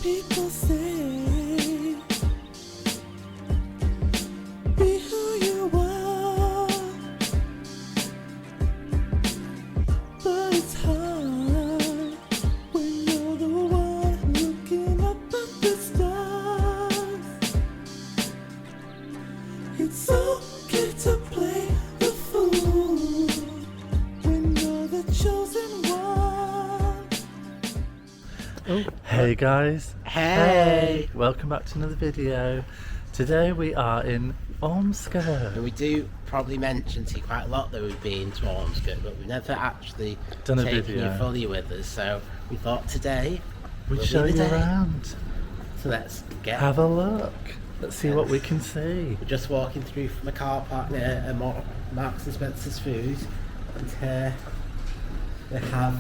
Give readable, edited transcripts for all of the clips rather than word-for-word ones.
people say, be who you are, but it's hard when you're the one looking up at the stars. It's okay to play the fool when you're the chosen one. Oh. Hey guys. Hey. Welcome back to another video. Today we are in ORMSKIRK. And we do probably mention to you quite a lot that we've been to ORMSKIRK, but we've never actually Done a taken video. you fully with us. So we thought today We'd will show be you the day. around. So let's get. Have a look. Let's see what we can see. We're just walking through from a car park near Marks and Spencer's Food, and here they have.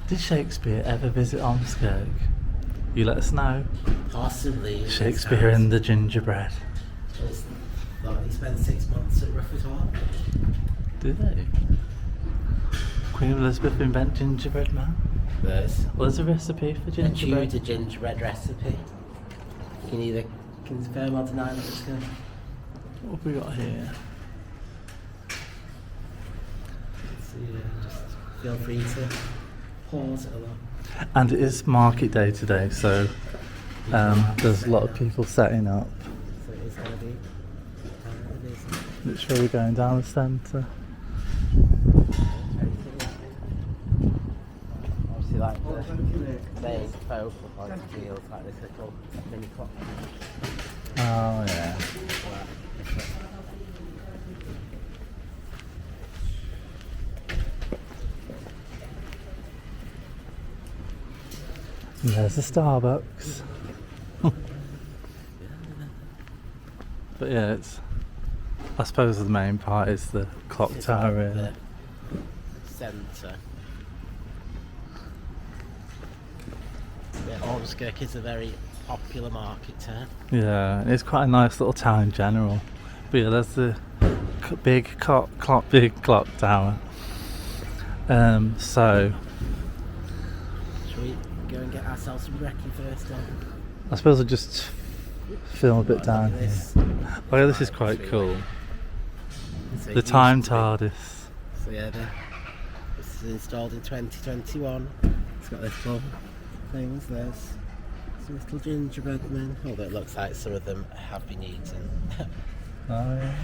Did Shakespeare ever visit ORMSKIRK? You let us know. Possibly Shakespeare and the Gingerbread. Thought he spent 6 months at Rufford. Did they? Queen Elizabeth invent gingerbread man? There's Well, there's a recipe for a gingerbread. Tudor gingerbread recipe. You can either confirm or deny that it's good. What have we got here? So just feel free to pause it a lot. And it is market day today, so there's a lot of people setting up. So it is going to be. It is. Literally going down the centre. Obviously, like the main focal point feels like this little mini clock. Oh yeah. And there's the Starbucks. But yeah, it's. I suppose the main part is the clock It's tower. like Really. the centre. Yeah, ORMSKIRK is a very popular market town. Yeah, it's quite a nice little town in general. But yeah, there's the big clock tower. So Shall we go and get ourselves some brekkie first? I suppose I'll just film a bit down here. This. Oh yeah, this is quite cool. So The it time used to be- TARDIS. So yeah, this is installed in 2021. It's got little things. There's some little gingerbread men. Although it looks like some of them have been eaten. Oh yeah.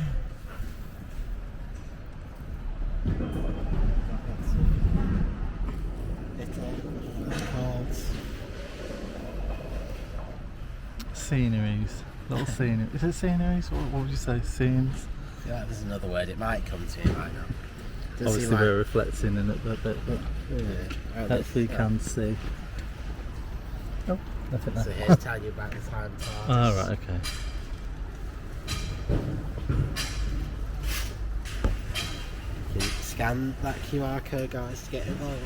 Little cards. Sceneries. Little scenery. Is it sceneries? What would you say? Scenes? Yeah, there's another word. It might come to me, it might not. Does Obviously seem like- we're reflecting in it a bit, but Yeah. Oh, hopefully you this- can see. Oh, nothing So there. here's telling you about the time TARDIS. Oh right, okay. You can scan that QR code, guys, to get involved.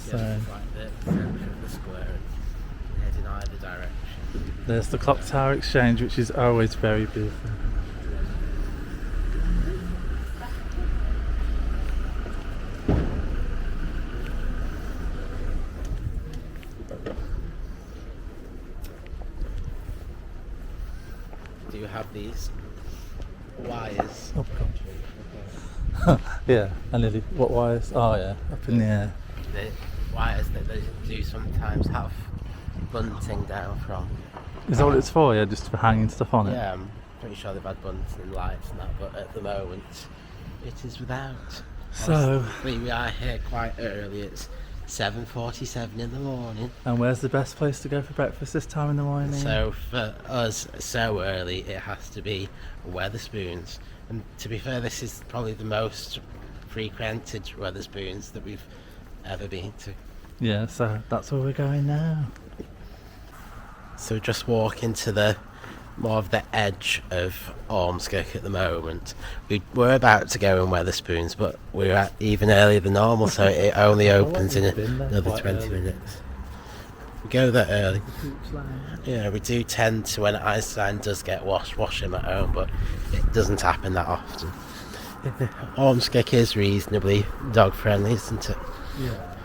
So Like the centre of the square and head in either direction. there's the clock tower exchange, which is always very beautiful. Do you have these wires? Oh god. Yeah, and nearly what wires? Oh yeah, up in the air. The wires that they do sometimes have bunting down from. Is that what it's for? Yeah, just for hanging stuff on it. Yeah, I'm pretty sure they've had bunting lights and that, but at the moment it is without. So, We are here quite early. It's 7:47 in the morning. and where's the best place to go for breakfast this time in the morning? So for us, so early, it has to be Wetherspoons. And to be fair, this is probably the most frequented Wetherspoons that we've ever been to. Yeah, so that's where we're going now. So just walk into the more of the edge of Ormskirk at the moment. We were about to go in Weatherspoons, but we're at even earlier than normal, so it only opens in another 20 minutes. We go there early. Yeah, we do tend to, when Iceland does get washed, wash them at home, but it doesn't happen that often. Ormskirk is reasonably dog friendly, isn't it? Yeah.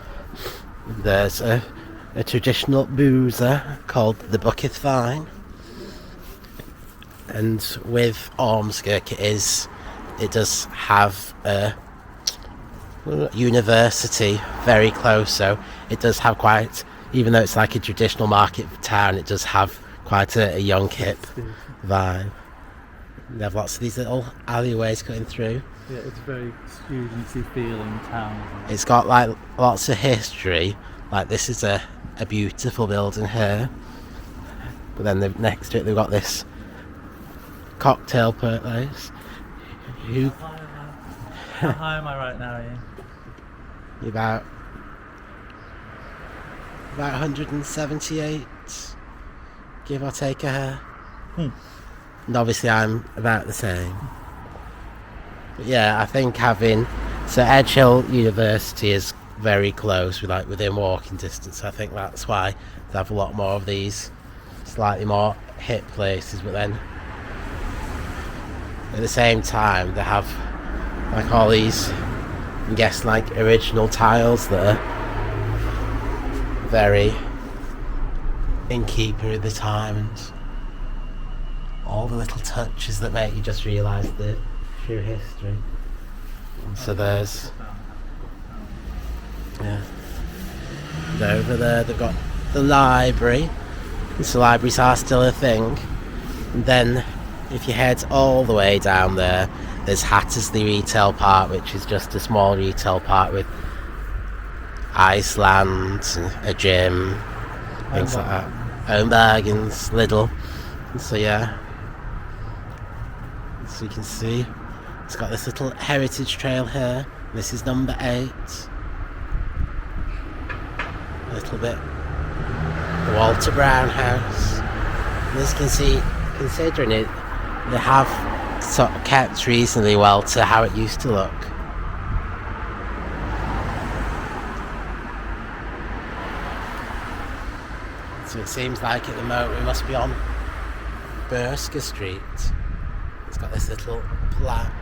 There's a traditional boozer called the Bucket Vine, and with Ormskirk it does have a university very close, so it does have quite, even though it's like a traditional market town, it does have quite a young hip vibe. They have lots of these little alleyways cutting through. Yeah, it's a very studency feeling town. It's got like lots of history. Like this is a beautiful building here, but then next to it they've got this cocktail place. How high am I right now, Ian? You're about 178, give or take a hair. And obviously I'm about the same. But yeah, I think so Edge Hill University is very close, within walking distance. I think that's why they have a lot more of these slightly more hip places, but then at the same time they have like all these, I'm guessing, like original tiles that are very in keeping with the time, and all the little touches that make you just realise the true history. And so there's, yeah, and over there they've got the library, so libraries are still a thing. And then if you head all the way down there's Hattersley Retail Park, which is just a small retail park with Iceland, a gym, things like that. Home Bargains, Lidl. And so yeah, so you can see it's got this little heritage trail here. This is number 8. A little bit the Walter Brown house. And as you can see, considering it, they have sort of kept reasonably well to how it used to look. So it seems like at the moment we must be on ORMSKIRK Street. It's got this little plaque.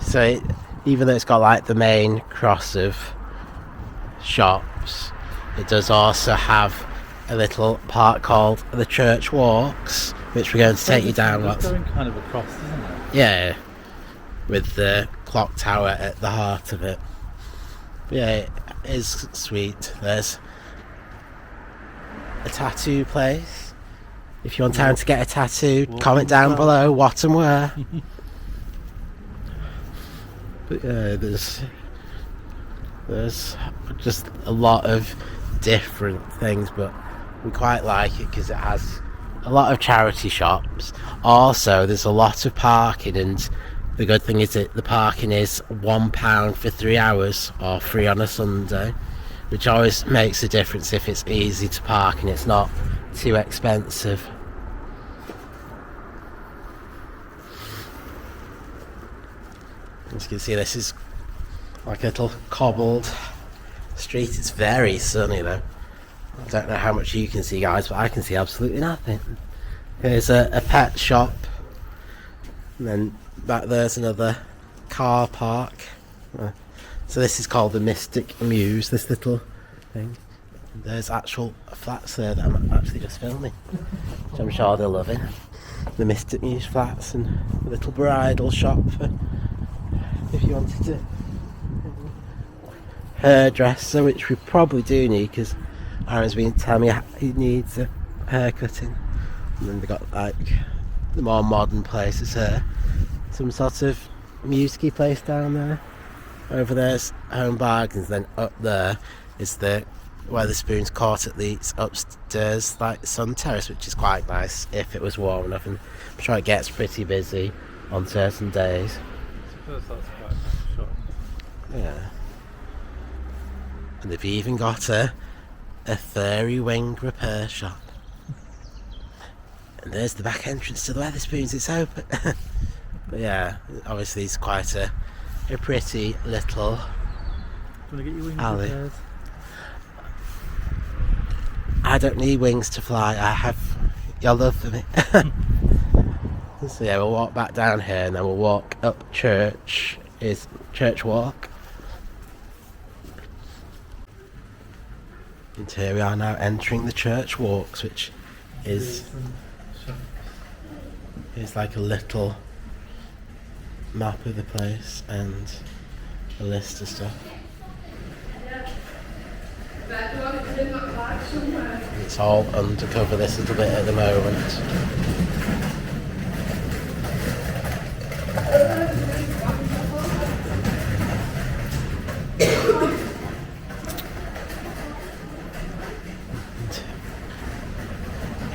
So even though it's got like the main cross of shops, it does also have a little part called the Church Walks, which we're going to take you down. It's going kind of across, isn't it? Yeah, with the clock tower at the heart of it. But yeah, it is sweet. There's a tattoo place. If you want time to get a tattoo, comment down below what and where. But yeah, there's just a lot of different things, but we quite like it because it has a lot of charity shops. Also, there's a lot of parking, and the good thing is that the parking is £1 for 3 hours, or free on a Sunday, which always makes a difference if it's easy to park and it's not too expensive. As you can see, this is like a little cobbled street. It's very sunny though. I don't know how much you can see, guys, but I can see absolutely nothing. Here's a pet shop, and then back there's another car park. So this is called the Mystic Muse, this little thing. There's actual flats there that I'm actually just filming, which I'm sure they're loving. The Mystic Muse flats, and a little bridal shop for if you wanted to. Hairdresser, which we probably do need because Aaron's been telling me he needs a haircutting. And then they got like the more modern places here. Some sort of musicy place down there. Over there's Home Bargains, then up there is the Weatherspoons Court at Leeds, upstairs like Sun Terrace, which is quite nice if it was warm enough, and I'm sure it gets pretty busy on certain days. I suppose that's quite a nice shop. Yeah. And they've even got a furry wing repair shop. And there's the back entrance to the Wetherspoons, it's open. But yeah, obviously it's quite a pretty little alley. Repaired? I don't need wings to fly, I have your love for me. So yeah, we'll walk back down here and then we'll walk up Church Walk. And here we are now entering the church walks, which is like a little map of the place and a list of stuff. It's all undercover this little bit at the moment.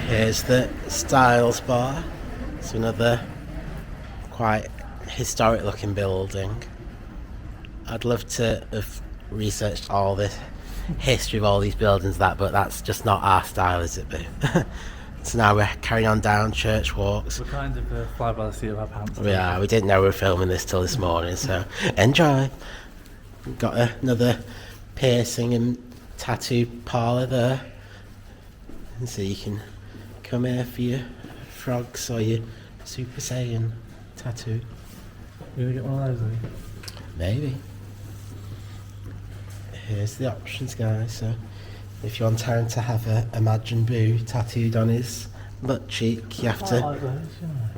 Here's the Styles Bar. It's another quite historic looking building. I'd love to have researched all the history of all these buildings, but that's just not our style, is it, Boo? So now we're carrying on down Church Walks. We're kind of fly by the seat of our pants. Yeah, we didn't know we were filming this till this morning, so enjoy. We've got another piercing and tattoo parlour there. And so you can come here for your frogs or your Super Saiyan tattoo. You gonna get one of those, are you? Maybe. Here's the options, guys. So if you want time to have a Imagine Boo tattooed on his butt cheek, you have I to. like those, you know.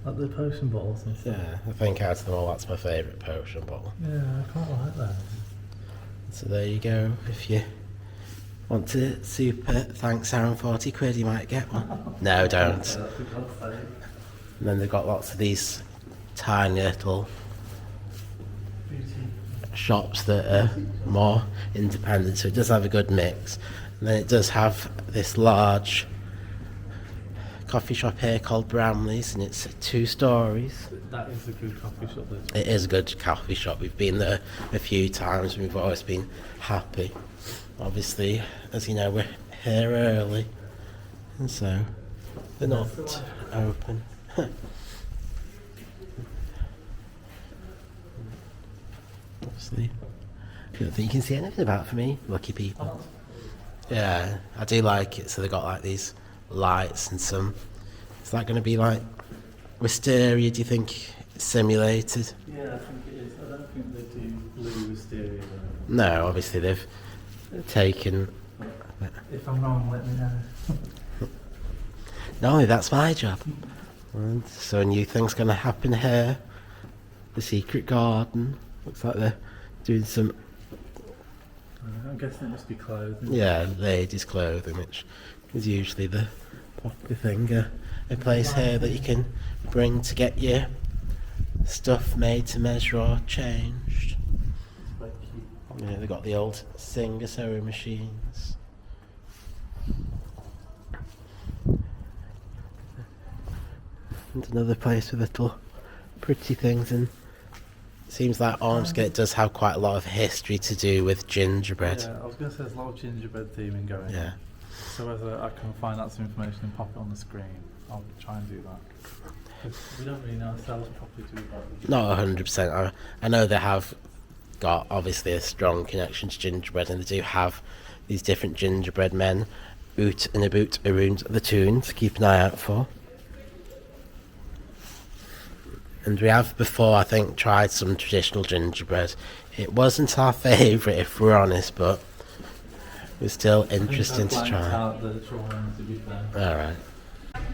Like the potion bottles and stuff. Yeah, I think out of them all, that's my favourite potion bottle. Yeah, I quite like those. So there you go. If you want to super thanks Aaron 40 quid, you might get one. No, don't. Yeah, that's what I'd say. And then they've got lots of these tiny little Beauty. shops that are more independent, so it does have a good mix. And then it does have this large coffee shop here called Bramley's, and it's 2 stories. That is a good coffee shop. It is a good coffee shop. We've been there a few times and we've always been happy. Obviously, as you know, we're here early, and so they're not open. Obviously, I don't think you can see anything about for me, lucky people. Yeah, I do like it. So they've got like these lights and some. Is that going to be like Wisteria? Do you think simulated? Yeah, I think it is. I don't think they do blue wisteria though. No, obviously they've taken. If I'm wrong, let me know. No, that's my job. And so a new thing's going to happen here. The secret garden. Looks like they're doing some, I'm guessing it must be clothing. yeah, ladies' clothing, which is usually the popular thing. A place here that you can bring to get your stuff made to measure or changed. Quite cute. Yeah, they've got the old Singer sewing machines. And another place with little pretty things, and it seems like ORMSKIRK does have quite a lot of history to do with gingerbread. Yeah, I was going to say there's a lot of gingerbread theming going. Yeah. So whether I can find out some information and pop it on the screen, I'll try and do that. 'Cause we don't really know ourselves properly, do we? Not 100%. I know they have got obviously a strong connection to gingerbread, and they do have these different gingerbread men, oot and a boot around the tune to keep an eye out for. And we have before, I think, tried some traditional gingerbread. It wasn't our favourite, if we're honest, but it was still interesting to try. Out the drawing, to be fair. Alright.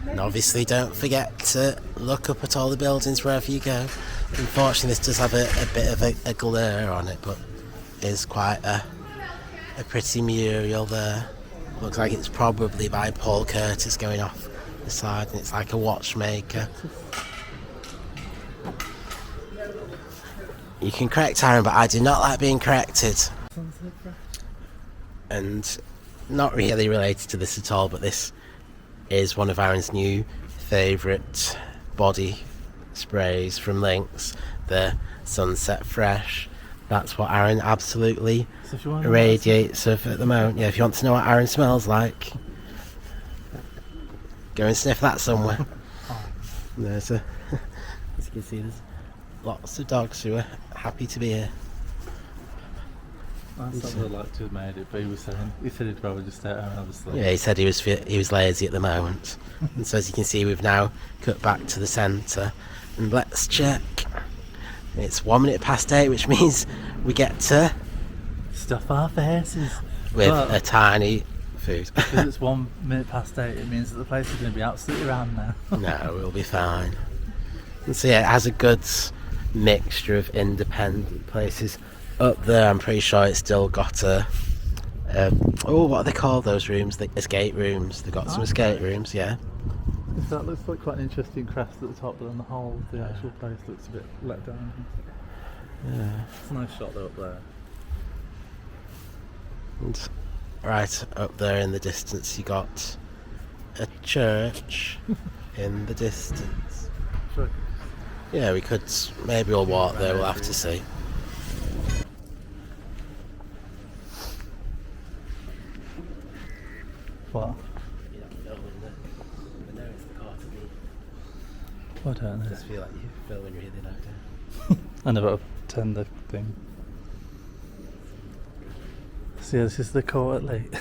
And obviously don't forget to look up at all the buildings wherever you go. Unfortunately this does have a bit of a glare on it, but it is quite a pretty mural there. Looks like it's probably by Paul Curtis going off the side, and it's like a watchmaker. You can correct Aaron, but I do not like being corrected. And not really related to this at all, but this is one of Aaron's new favourite body sprays from Lynx, the Sunset Fresh. That's what Aaron absolutely So if you want to radiates of at the moment. Yeah, if you want to know what Aaron smells like, go and sniff that somewhere. There's a, as you can see, there's lots of dogs who are happy to be here. That's what I'd like to have made it, but he said he'd rather just stay at home and have a sleep. Yeah, he said he was lazy at the moment. And so as you can see, we've now cut back to the centre, and let's check. It's 1 minute past 8, which means we get to Stuff our faces. with But a tiny food. because it's 1 minute past 8, it means that the place is going to be absolutely rammed now. No, we'll be fine. And so yeah, it has a good mixture of independent places. Up there, I'm pretty sure it's still got a what are they called, those rooms? The escape rooms. They've got some escape rooms, yeah. So that looks like quite an interesting crest at the top, but then the whole, the actual place looks a bit let down. Yeah. It's a nice shot though up there. And right up there in the distance, you got a church in the distance. Sure. Yeah, we could. Maybe we'll walk there. We'll have to see. What? I don't know. I just feel like you're filming really loud. I never attend the thing. So yeah, this is the court at late.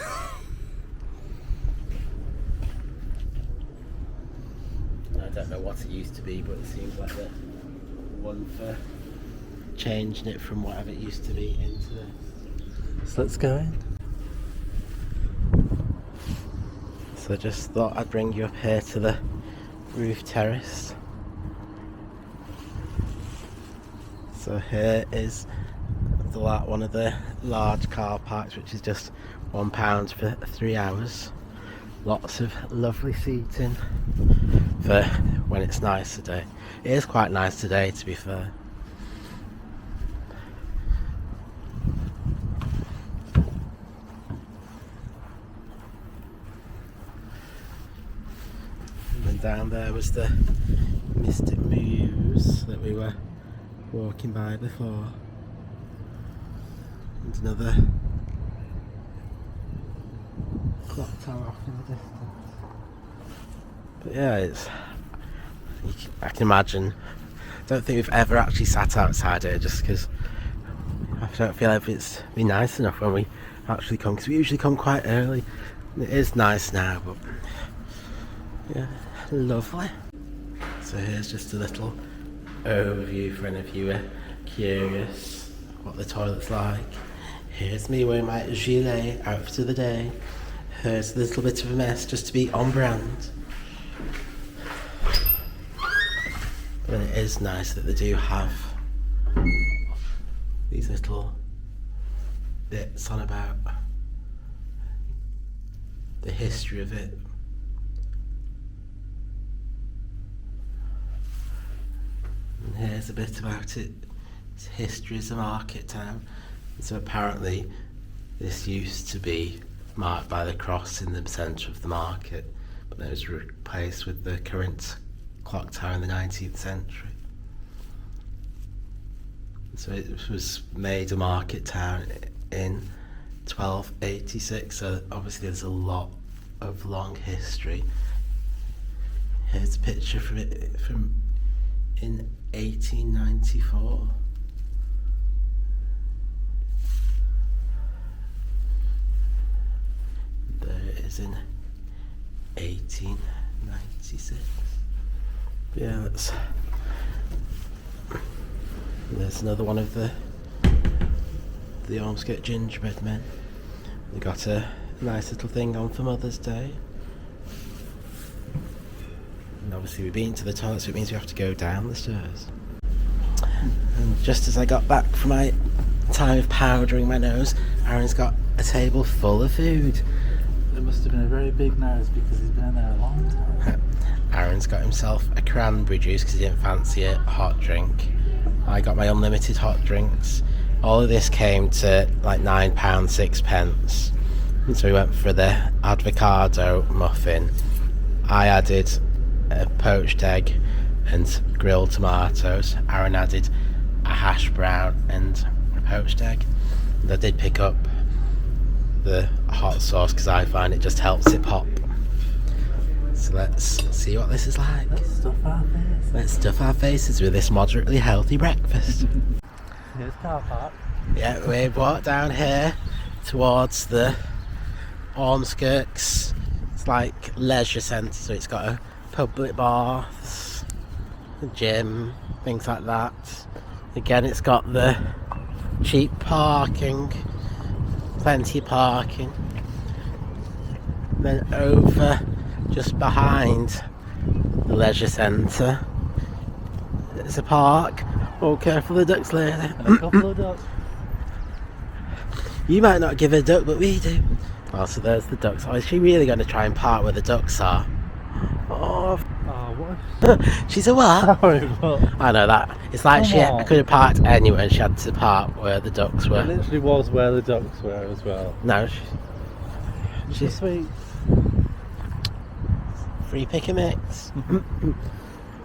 I don't know what it used to be, but it seems like the one for changing it from whatever it used to be into this. So let's go in. So I just thought I'd bring you up here to the roof terrace. So here is one of the large car parks, which is just £1 for 3 hours. Lots of lovely seating for when it's nice today. It is quite nice today, to be fair. And then down there was the Mystic Mews that we were walking by before. And another clock tower off in the distance. But yeah, I can imagine. I don't think we've ever actually sat outside here, just because I don't feel like it's been nice enough when we actually come, because we usually come quite early. And it is nice now, but yeah, lovely. So here's just a little overview for any of you who are curious what the toilet's like. Here's me wearing my gilet outfit of the day. Here's a little bit of a mess just to be on brand. But it is nice that they do have these little bits on about the history of it. And here's a bit about it. Its history as a market town. And so apparently this used to be marked by the cross in the centre of the market, but then it was replaced with the current clock tower in the 19th century. So it was made a market town in 1286, so obviously there's a lot of long history. Here's a picture from it from in 1894. There it is in 1896. Yeah, there's another one of the ORMSKIRK gingerbread men. They got a nice little thing on for Mother's Day. And obviously we've been to the toilet, so it means we have to go down the stairs. And just as I got back from my time of powdering my nose, Aaron's got a table full of food. It must have been a very big nose because he's been in there a long time. Aaron's got himself a cranberry juice because he didn't fancy a hot drink. I got my unlimited hot drinks. All of this came to like £9, 6p. And so we went for the avocado muffin. I added a poached egg and grilled tomatoes. Aaron added a hash brown and a poached egg. And I did pick up the hot sauce because I find it just helps it pop. So let's see what this is like. Let's stuff our face. Let's stuff our faces with this moderately healthy breakfast. Here's car park. Yeah, we've walked down here towards the ORMSKIRK's. It's like leisure centre, so it's got a public baths, a gym, things like that. Again, it's got the cheap parking, plenty of parking. Then over just behind the leisure centre, there's a park. Oh, careful the ducks, lady. And a couple of ducks. You might not give a duck, but we do. Oh, so there's the ducks. Oh, is she really going to try and park where the ducks are? Oh, what? she's a what? Sorry, but I know that. It's like Come she on. could have parked anywhere and she had to park where the ducks it were. literally was where the ducks were as well. No, She's sweet. free pick a mix.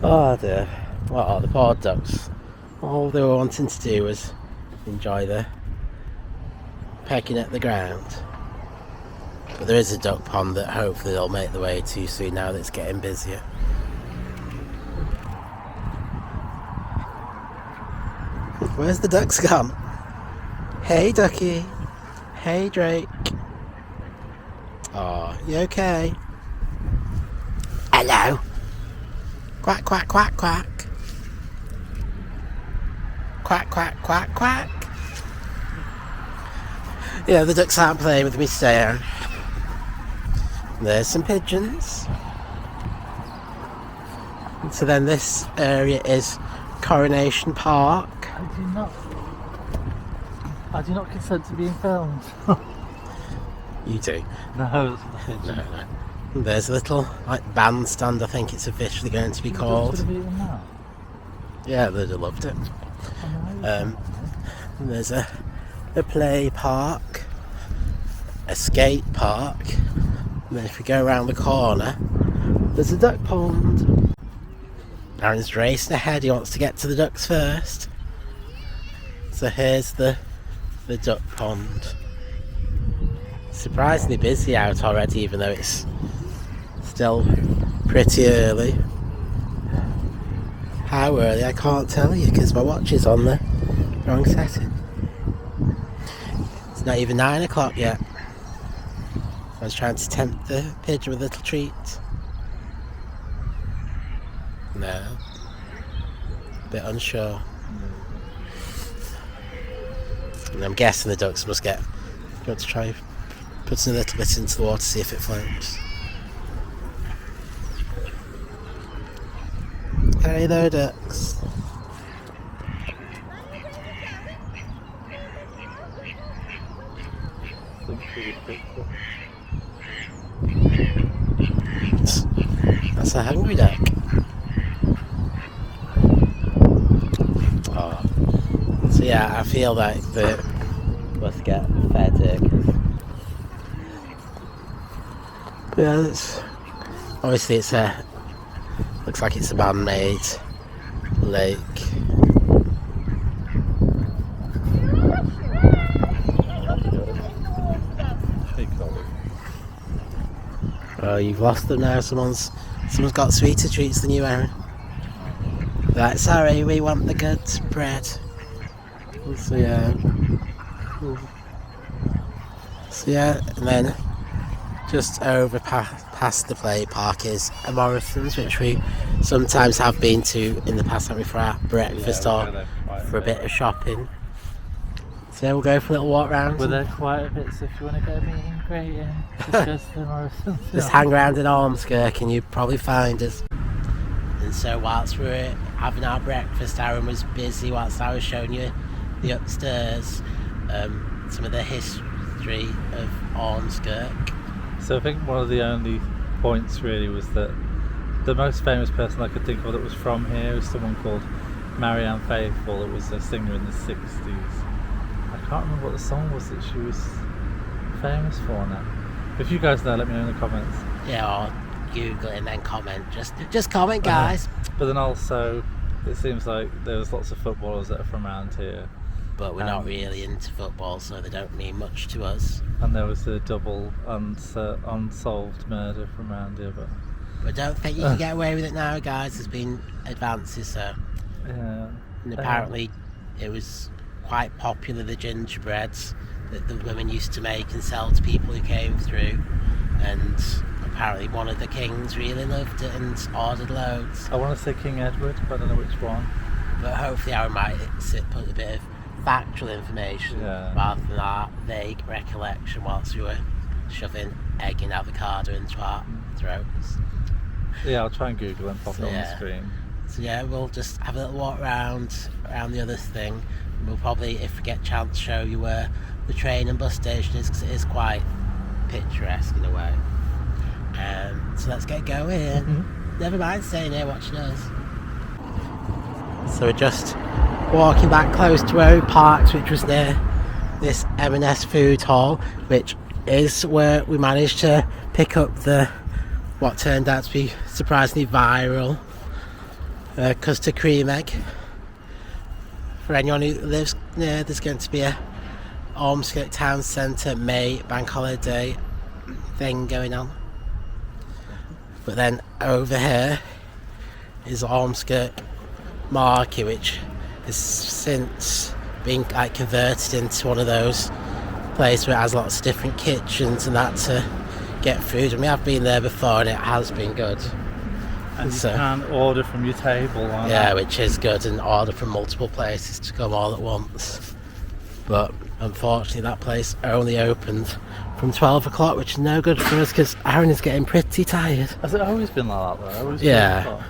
Oh dear. Well, the poor ducks. All they were wanting to do was enjoy the pecking at the ground. But there is a duck pond that hopefully they'll make their way to soon now that it's getting busier. Where's the ducks gone? Hey ducky. Hey Drake. Oh, you okay? Hello. Quack quack quack quack. Quack quack quack quack. Yeah, the ducks aren't playing with me today. There's some pigeons. So then this area is Coronation Park. I do not consent to being filmed. You do. No, it's not a pigeon. No. There's a little bandstand, I think it's officially going to be called. Should have eaten that. Yeah, they'd have loved it. Oh, And there's a play park, a skate park, and then if we go around the corner, there's a duck pond. Aaron's racing ahead, he wants to get to the ducks first. So here's the duck pond. Surprisingly busy out already, even though it's still pretty early. How early I can't tell you because my watch is on the wrong setting. It's not even 9 o'clock yet. I was trying to tempt the pigeon with a little treat. No. A bit unsure. And I'm guessing the ducks must get... You want to try putting a little bit into the water, see if it floats. Hey there, ducks. That's a hungry duck. Oh. So yeah, I feel like they must get fed here. Yeah, obviously it's looks like it's a man-made lake. Oh, you've lost them now. Someone's got sweeter treats than you, Aaron. Right, sorry, we want the good bread. So yeah. And then just over past the play park is a Morrison's, which we sometimes have been to in the past, haven't we, for our breakfast or for a bit of shopping. So we'll go for a little walk round. We're there quite a bit, so if you want to get a meet and greet in, just go to the Morrison's. Just hang around in ORMSKIRK and you'd probably find us. And so whilst we were having our breakfast, Aaron was busy whilst I was showing you the upstairs, some of the history of ORMSKIRK. So I think one of the only points really was that the most famous person I could think of that was from here was someone called Marianne Faithfull. It was a singer in the 60s. I can't remember what the song was that she was famous for now. If you guys know, let me know in the comments. Yeah, or Google it and then comment. Just comment, guys. But then also, it seems like there's lots of footballers that are from around here. but we're not really into football, so they don't mean much to us. And there was a double unsolved murder from around here, but But I don't think you can get away with it now, guys. There's been advances, so. yeah. And apparently it was quite popular, the gingerbreads that the women used to make and sell to people who came through. And apparently one of the kings really loved it and ordered loads. I want to say King Edward, but I don't know which one. But hopefully I might put a bit of factual information rather than our vague recollection whilst we were shoving egg and avocado into our throats. Yeah, I'll try and Google and pop it on the screen. So yeah, we'll just have a little walk around the other thing. We'll probably, if we get a chance, show you where the train and bus station is, because it is quite picturesque in a way. So let's get going. Never mind staying here watching us. So we're just walking back close to where we parked, which was near this M&S food hall, which is where we managed to pick up what turned out to be surprisingly viral custard cream egg. For anyone who lives near, there's going to be a ORMSKIRK Town Centre May bank holiday thing going on. But then over here is ORMSKIRK Market, which has since been converted into one of those places where it has lots of different kitchens and that to get food. And we have been there before and it has been good. And you can order from your table. Which is good, and order from multiple places to come all at once. But unfortunately that place only opened from 12 o'clock, which is no good for us because Aaron is getting pretty tired. Has it always been like that though?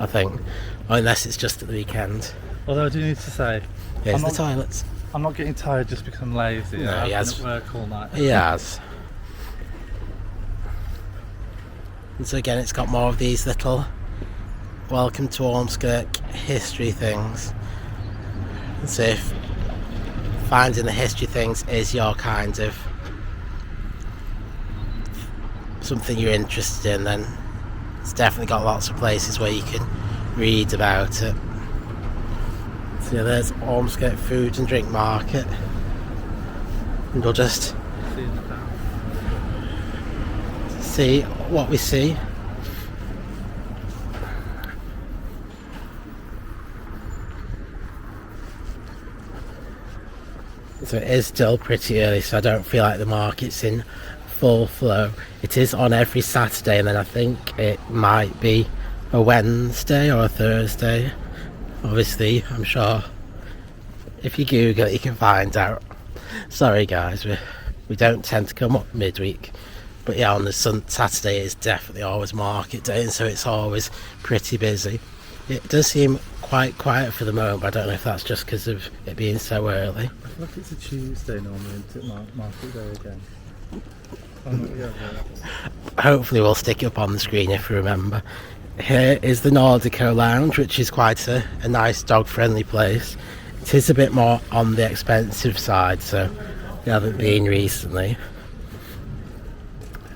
I think. Unless it's just at the weekend. Although I do need to say, here's the toilets. I'm not getting tired just because I'm lazy. No, I've he been has. at work all night. He has. And so again, it's got more of these little welcome to ORMSKIRK history things. And so if finding the history things is your kind of something you're interested in, then it's definitely got lots of places where you can read about it. So yeah, there's ORMSKIRK Food and Drink Market, and we'll just see what we see. So it is still pretty early, so I don't feel like the market's in full flow. It is on every Saturday, and then I think it might be a Wednesday or a Thursday. Obviously, I'm sure if you Google it, you can find out. Sorry guys, we don't tend to come up midweek. But yeah, on the Saturday it's definitely always market day, and so it's always pretty busy. It does seem quite quiet for the moment, but I don't know if that's just because of it being so early. I feel like it's a Tuesday normally, isn't it? Market day again. Hopefully we'll stick it up on the screen if we remember. Here is the Nordico Lounge, which is quite a nice dog-friendly place. It is a bit more on the expensive side, so we haven't been recently.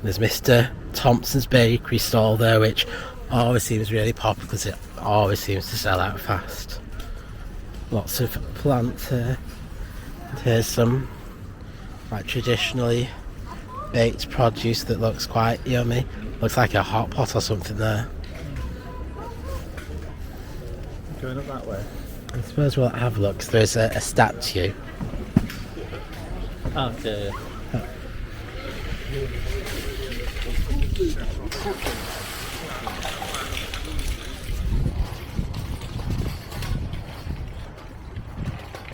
There's Mr. Thompson's Bakery stall there, which always seems really popular because it always seems to sell out fast. Lots of plants here. And here's some traditionally baked produce that looks quite yummy. Looks like a hot pot or something there. Going up that way? I suppose we'll have a look. There's a statue. Oh, okay.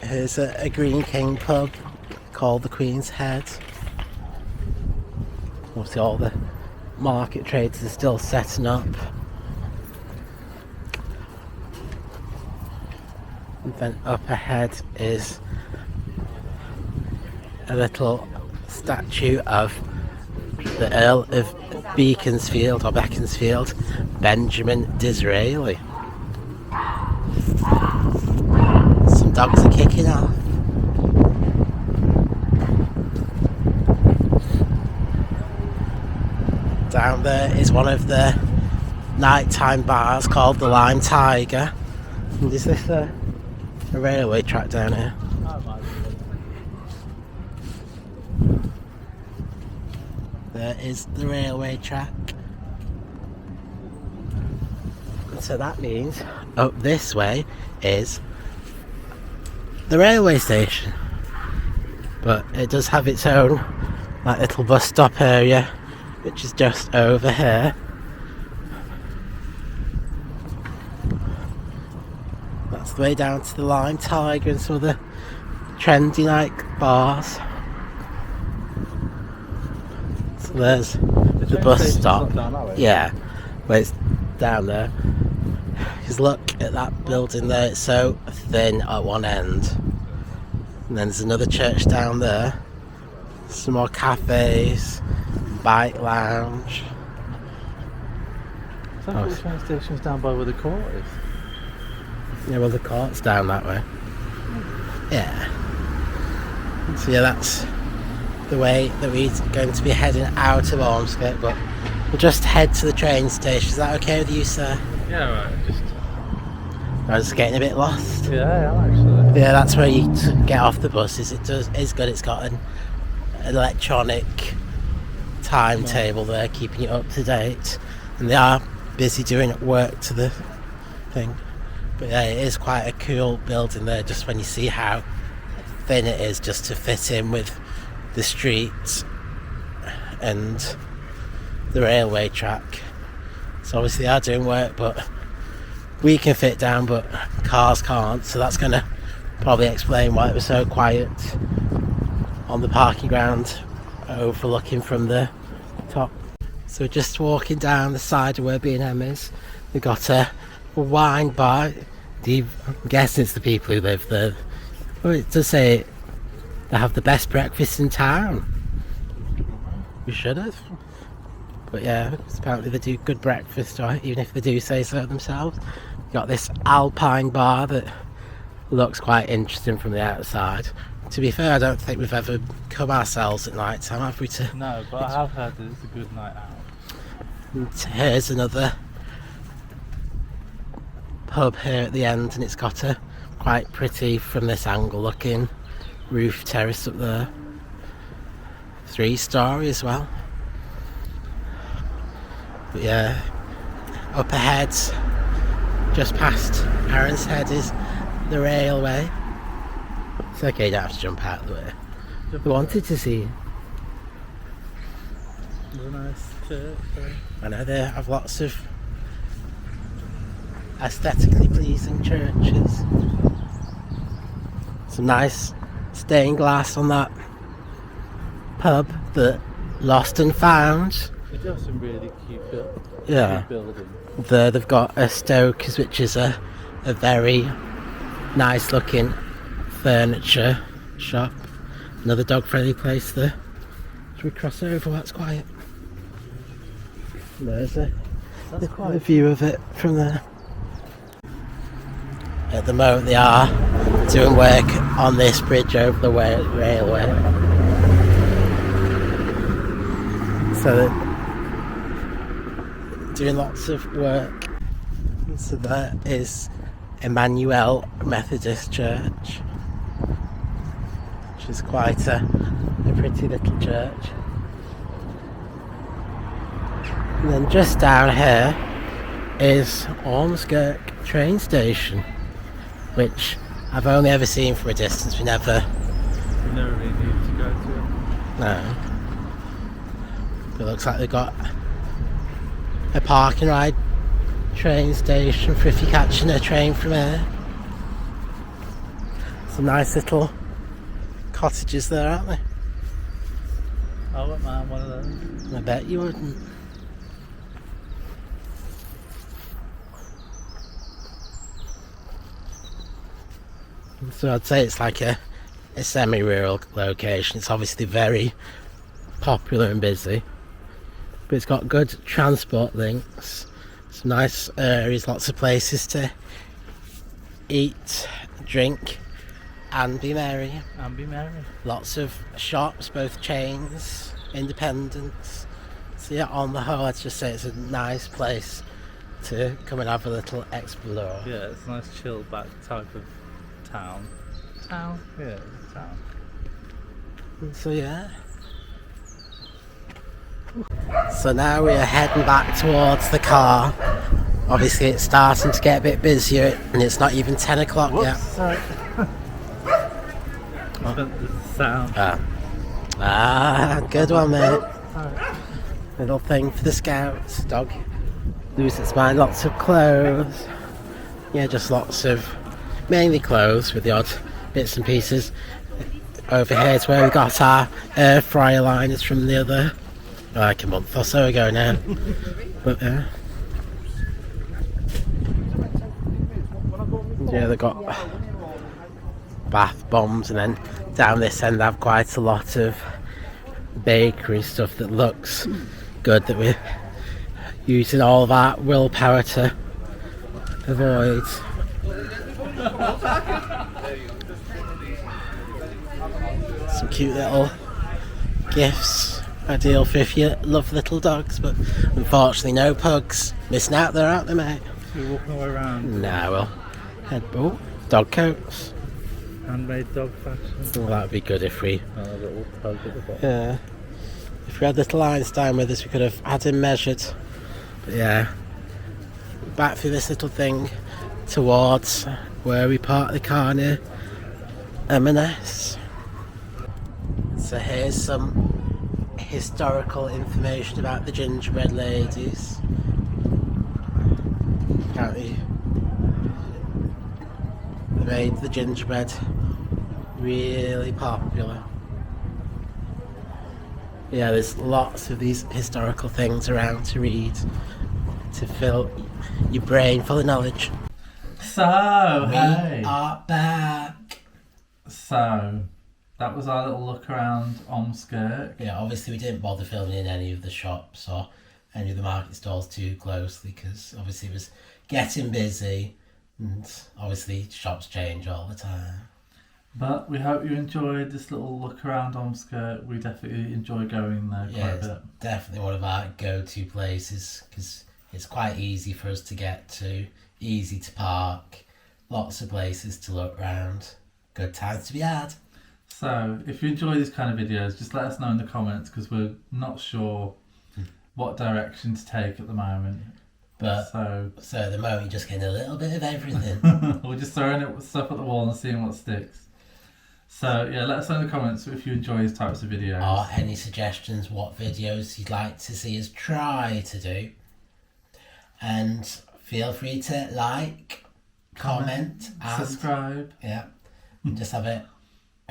Here's a Green King pub called the Queen's Head. Obviously all the market traders are still setting up. And then up ahead is a little statue of the Earl of Beaconsfield, Benjamin Disraeli. Some dogs are kicking off. Down there is one of the nighttime bars called the Lime Tiger. And is this a railway track down here? That might There is the railway track. So that means up this way is the railway station. But it does have its own like little bus stop area, which is just over here. That's the way down to the Lime Tiger and some of the trendy night bars. So there's the bus stop. Yeah, but it's down there. Because look at that building there, it's so thin at one end. And then there's another church down there. Some more cafes, bike lounge. I thought the train station's down by where the court is. Yeah, well the court's down that way. Yeah. So yeah, that's the way that we're going to be heading out of Ormskirk, but we'll just head to the train station. Is that okay with you, sir? Yeah, right. I was getting a bit lost. Yeah, actually. Yeah, that's where you get off the buses. It's good. It's got an electronic timetable there, keeping you up to date. And they are busy doing work to the thing. But yeah, it is quite a cool building there, just when you see how thin it is just to fit in with the streets and the railway track. So obviously they are doing work, but we can fit down, but cars can't. So that's going to probably explain why it was so quiet on the parking ground overlooking from the top. So just walking down the side of where B&M is, we've got a wine bar. I'm guessing it's the people who live there. Well, it does say they have the best breakfast in town. We should have. But yeah, apparently they do good breakfast, right? Even if they do say so themselves. We've got this Alpine bar that looks quite interesting from the outside. To be fair, I don't think we've ever come ourselves at night time, have we? No, but I have heard that it's a good night out. And here's another pub here at the end, and it's got a quite pretty, from this angle looking, roof terrace up there. 3-story as well. But yeah, up ahead, just past Aaron's Head, is the railway. It's okay, you don't have to jump out of the way. We wanted to see. It's a nice church. I know they have lots of aesthetically pleasing churches. Some nice stained glass on that pub that Lost and Found. They do have some really cute buildings. There they've got a Stokers, which is a very nice looking furniture shop. Another dog friendly place there. Should we cross over? That's quiet. There's a view of it from there. At the moment they are doing work on this bridge over the railway. So they're doing lots of work. So that is Emmanuel Methodist Church, which is quite a pretty little church. And then just down here is Ormskirk train station, which I've only ever seen from a distance. We never really need to go to it. No. It looks like they've got a park and ride train station for if you're catching a train from here. Some nice little cottages there, aren't they? I wouldn't mind one of those. I bet you wouldn't. So I'd say it's like a semi-rural location. It's obviously very popular and busy, but it's got good transport links, some nice areas, lots of places to eat, drink and be merry. Lots of shops, both chains, independents. So yeah, on the whole I'd just say it's a nice place to come and have a little explore. Yeah, it's a nice chilled back type of town. Yeah, it's a town. And so yeah, So now we are heading back towards the car. Obviously it's starting to get a bit busier and it's not even 10 o'clock yet. Sorry. The sound. Good one, mate. Sorry. Little thing for the scouts. Dog loses its mind. Lots of clothes. Yeah, just lots of, mainly clothes with the odd bits and pieces. Over here is where we got our air fryer liners from the other, like a month or so ago now. But yeah, they've got bath bombs, and then down this end they have quite a lot of bakery stuff that looks good, that we're using all of our willpower to avoid. Some cute little gifts, ideal for if you love little dogs, but unfortunately no pugs. Missing out there, aren't they, mate? You're walking all around. Nah, well, oh, dog coats. Handmade dog fashion. Well, that'd be good if we, A little pug at the bottom. yeah, if we had little Einstein with us, we could have had him measured. But yeah, back through this little thing towards where we parked the car near M&S. So here's some historical information about the gingerbread ladies. Apparently they made the gingerbread really popular. Yeah, there's lots of these historical things around to read to fill your brain full of knowledge. So, We hey. are back. So, that was our little look around ORMSKIRK. Yeah, obviously we didn't bother filming in any of the shops or any of the market stalls too closely, because obviously it was getting busy, and obviously shops change all the time. But we hope you enjoyed this little look around ORMSKIRK. We definitely enjoy going there Yeah, quite it's a bit. definitely one of our go-to places, because it's quite easy for us to get to, easy to park, lots of places to look around, good times to be had. So, if you enjoy these kind of videos, just let us know in the comments, because we're not sure what direction to take at the moment. But So, at the moment you're just getting a little bit of everything. we're just throwing stuff at the wall and seeing what sticks. So, yeah, let us know in the comments if you enjoy these types of videos. Or any suggestions what videos you'd like to see us try to do. And feel free to like, comment and subscribe. yeah, and just have a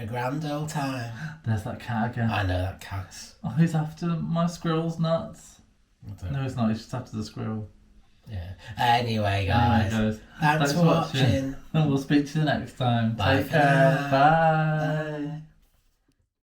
grand old time. There's that cat again. I know that cat's. Oh, he's after my squirrel's nuts. I don't No, he's not. He's just after the squirrel. Yeah. Anyway, guys, Anyway, thanks for watching. And we'll speak to you next time. Bye Take for care. now. Bye. Bye.